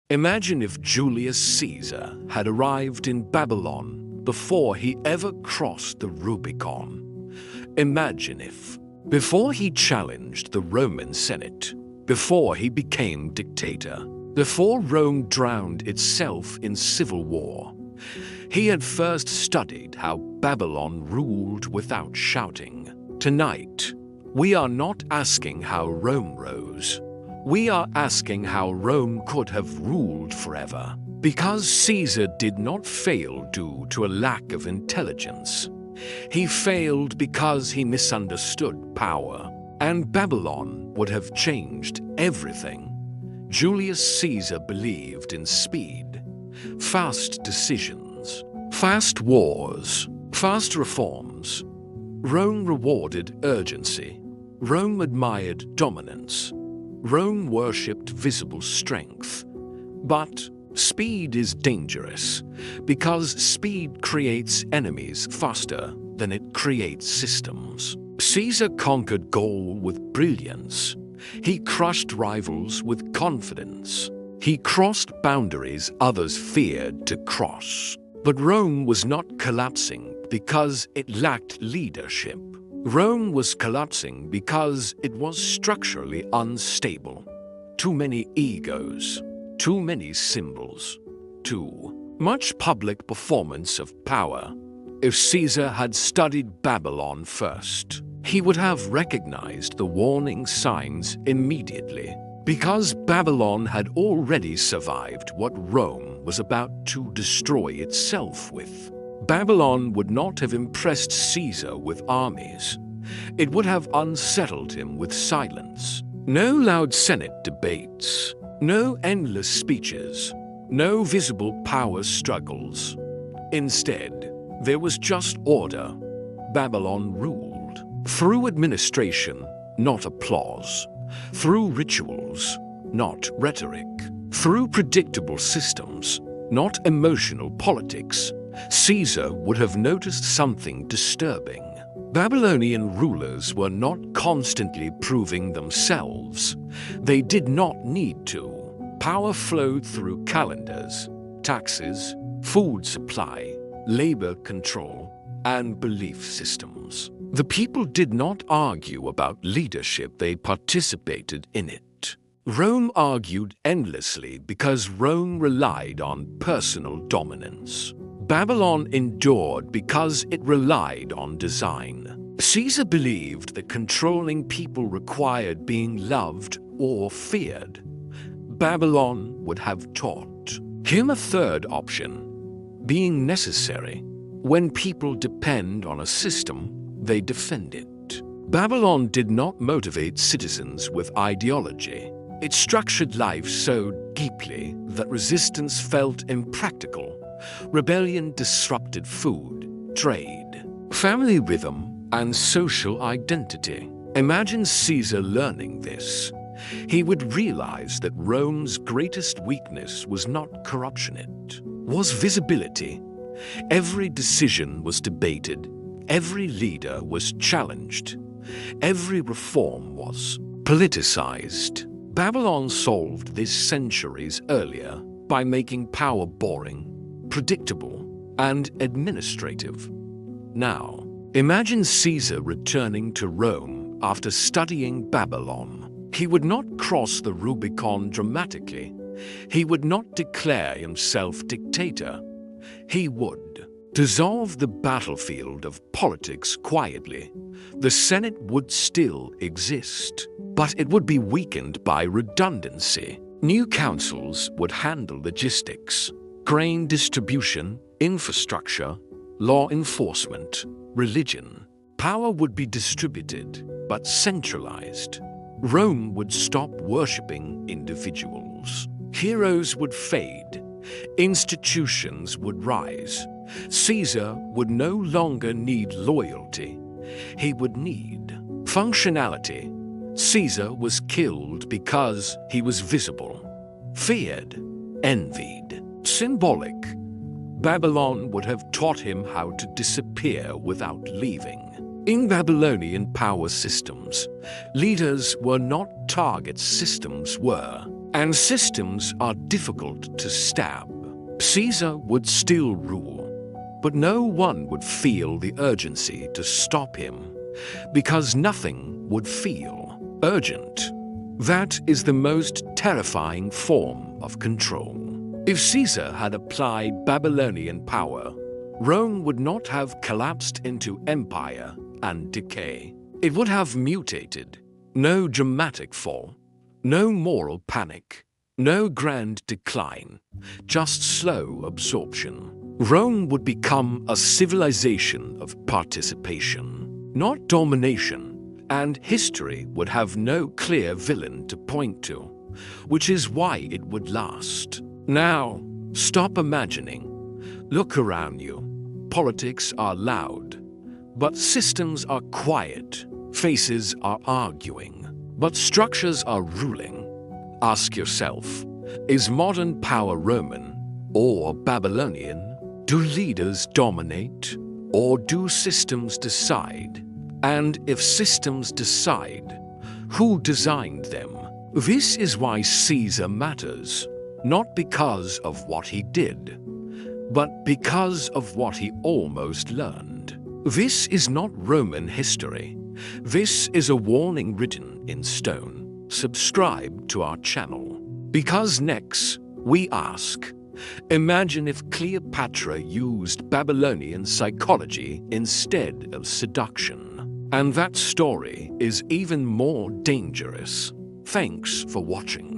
Imagine if Julius Caesar had arrived in Babylon before he ever crossed the Rubicon. Imagine if, before he challenged the Roman Senate, before he became dictator, before Rome drowned itself in civil war, he had first studied how Babylon ruled without shouting. Tonight, we are not asking how Rome rose. We are asking how Rome could have ruled forever. Because Caesar did not fail due to a lack of intelligence. He failed because he misunderstood power, and Babylon would have changed everything. Julius Caesar believed in speed, fast decisions, fast wars, fast reforms. Rome rewarded urgency. Rome admired dominance. Rome worshipped visible strength. But speed is dangerous because speed creates enemies faster than it creates systems. Caesar conquered Gaul with brilliance. He crushed rivals with confidence. He crossed boundaries others feared to cross. But Rome was not collapsing because it lacked leadership. Rome was collapsing because it was structurally unstable. Too many egos, too many symbols, too much public performance of power. If Caesar had studied Babylon first, he would have recognized the warning signs immediately, because Babylon had already survived what Rome was about to destroy itself with. Babylon would not have impressed Caesar with armies. It would have unsettled him with silence. No loud Senate debates, no endless speeches, no visible power struggles. Instead, there was just order. Babylon ruled through administration, not applause, through rituals, not rhetoric, through predictable systems, not emotional politics. Caesar would have noticed something disturbing. Babylonian rulers were not constantly proving themselves. They did not need to. Power flowed through calendars, taxes, food supply, labor control, and belief systems. The people did not argue about leadership, they participated in it. Rome argued endlessly because Rome relied on personal dominance. Babylon endured because it relied on design. Caesar believed that controlling people required being loved or feared. Babylon would have taught him a third option, being necessary. When people depend on a system, they defend it. Babylon did not motivate citizens with ideology. It structured life so deeply that resistance felt impractical. Rebellion disrupted food, trade, family rhythm, and social identity. Imagine Caesar learning this. He would realize that Rome's greatest weakness was not corruption, it was visibility. Every decision was debated. Every leader was challenged. Every reform was politicized. Babylon solved this centuries earlier by making power boring, predictable, and administrative. Now, imagine Caesar returning to Rome after studying Babylon. He would not cross the Rubicon dramatically. He would not declare himself dictator. He would dissolve the battlefield of politics quietly. The Senate would still exist, but it would be weakened by redundancy. New councils would handle logistics, grain distribution, infrastructure, law enforcement, religion. Power would be distributed, but centralized. Rome would stop worshipping individuals. Heroes would fade. Institutions would rise. Caesar would no longer need loyalty. He would need functionality. Caesar was killed because he was visible, feared, envied, symbolic. Babylon would have taught him how to disappear without leaving. In Babylonian power systems, leaders were not targets, systems were. and systems are difficult to stab, Caesar would still rule. But no one would feel the urgency to stop him, because nothing would feel urgent. That is the most terrifying form of control. If Caesar had applied Babylonian power, Rome would not have collapsed into empire and decay. It would have mutated. No dramatic fall, no moral panic, no grand decline, just slow absorption. Rome would become a civilization of participation, not domination, and history would have no clear villain to point to, which is why it would last. Now, stop imagining. Look around you. Politics are loud, but systems are quiet. Faces are arguing, but structures are ruling. Ask yourself, is modern power Roman or Babylonian? Do leaders dominate, or do systems decide? And if systems decide, who designed them? This is why Caesar matters, not because of what he did, but because of what he almost learned. This is not Roman history. This is a warning written in stone. Subscribe to our channel. Because next, we ask, imagine if Cleopatra used Babylonian psychology instead of seduction. And that story is even more dangerous. Thanks for watching.